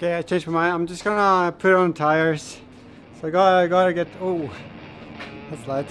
Okay, I changed my mind. I'm just gonna put on tires. So I gotta get. Oh, that's light.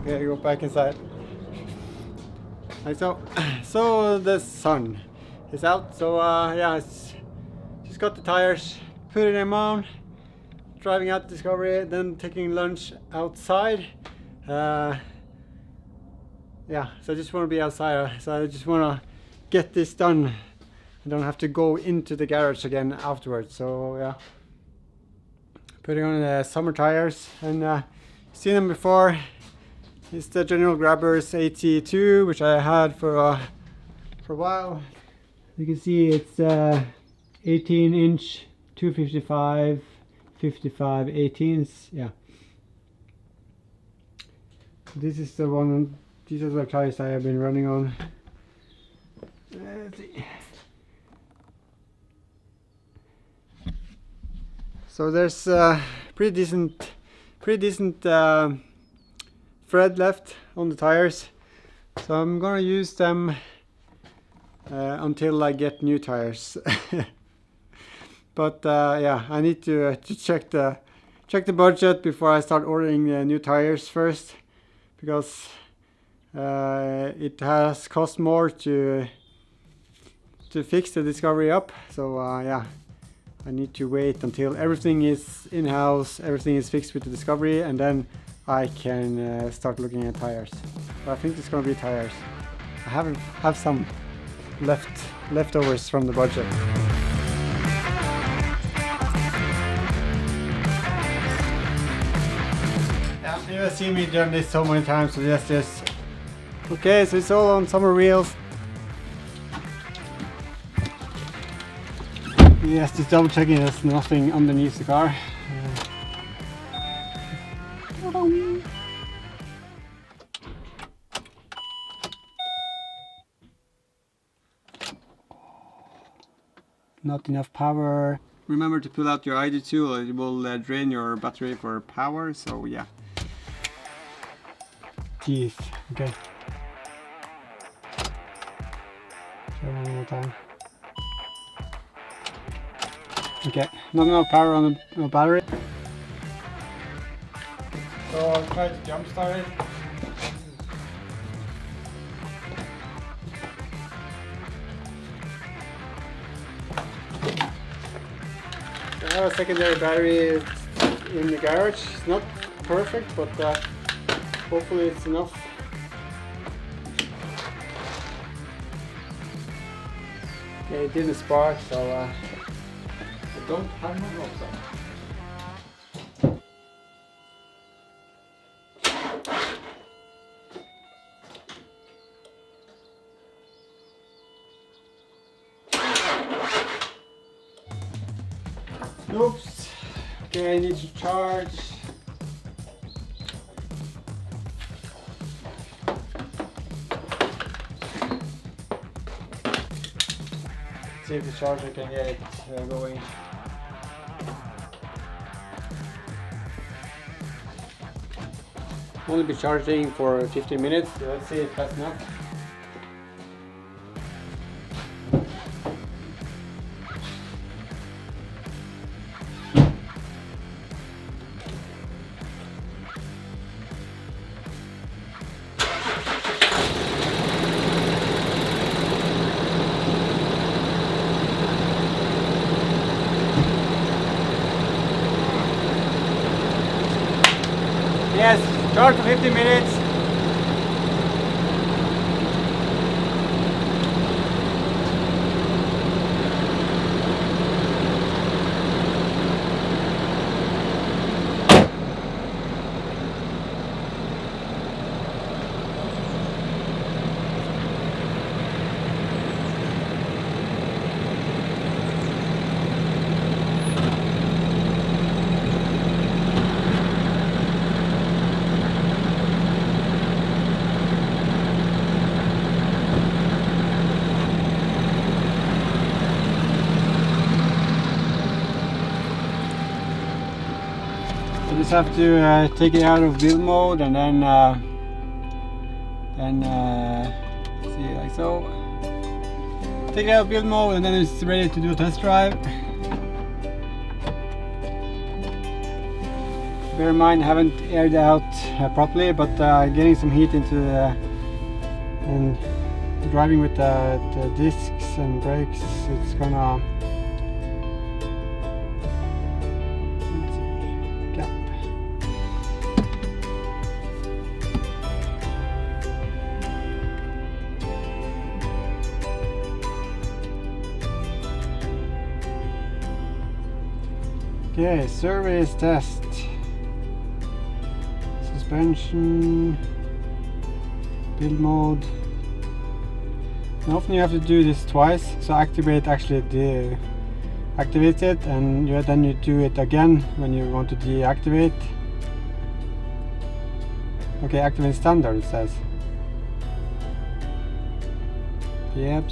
Okay, go back inside. So the sun is out. So yeah, just got the tires, put them on, driving out Discovery, then taking lunch outside. Yeah, so I just want to be outside. So I just want to get this done. I don't have to go into the garage again afterwards. So yeah, putting on the summer tires, and seen them before. It's the General Grabber's iiDTOOL, which I had for a while. You can see it's 18-inch, 255, 55, 18s. Yeah. This is the one. These are the tires I have been running on. Let's see. So there's pretty decent thread left on the tires, so I'm gonna use them until I get new tires. But yeah, I need to check the budget before I start ordering new tires first, because it has cost more to fix the Discovery up. So yeah, I need to wait until everything is in-house, everything is fixed with the Discovery, and then I can start looking at tires. But I think it's gonna be tires. I have some leftovers from the budget. Yeah, you have seen me done this so many times, so yes. Okay, so it's all on summer wheels. Yes, just double checking there's nothing underneath the car. Not enough power. Remember to pull out your iiDTOOL, it will drain your battery for power, so yeah. Teeth, okay. Try one more time. Okay, not enough power on the battery. So I'll try to jump start it. I have a secondary battery in the garage. It's not perfect, but hopefully it's enough. Okay, it didn't spark, so I don't have my hopes up. Oops. Okay, I need to charge. See if the charger can get it going. Only be charging for 15 minutes. So let's see if that's enough. Yes, charge for 15 minutes. So just have to take it out of build mode and then see, like so. Take it out of build mode and then it's ready to do a test drive. Bear in mind, I haven't aired out properly, but getting some heat into and driving with the discs and brakes, it's gonna gap. Okay, service test. Suspension, build mode. And often you have to do this twice, so activate actually activates it, and then you do it again when you want to deactivate. Okay, activate standard it says. Yep.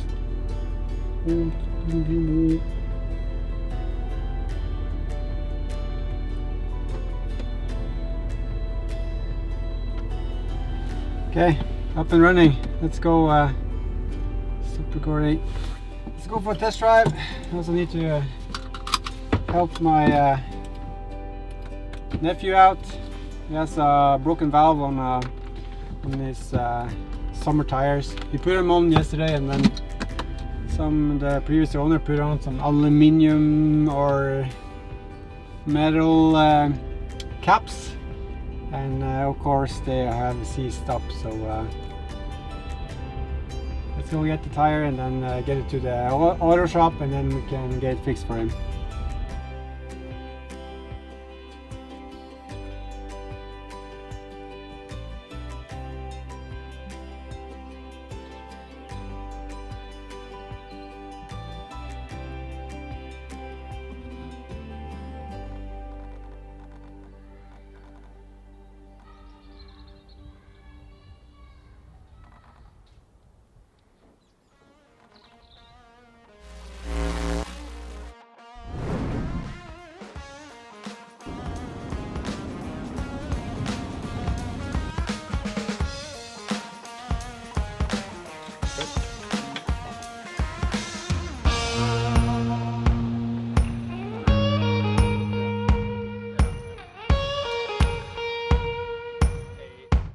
Okay, up and running. Let's go. Stop recording. Let's go for a test drive. I also need to help my nephew out. He has a broken valve on his summer tires. He put them on yesterday, and then the previous owner put on some aluminium or metal caps. And of course they have seized up, so let's go get the tire and then get it to the auto shop, and then we can get it fixed for him.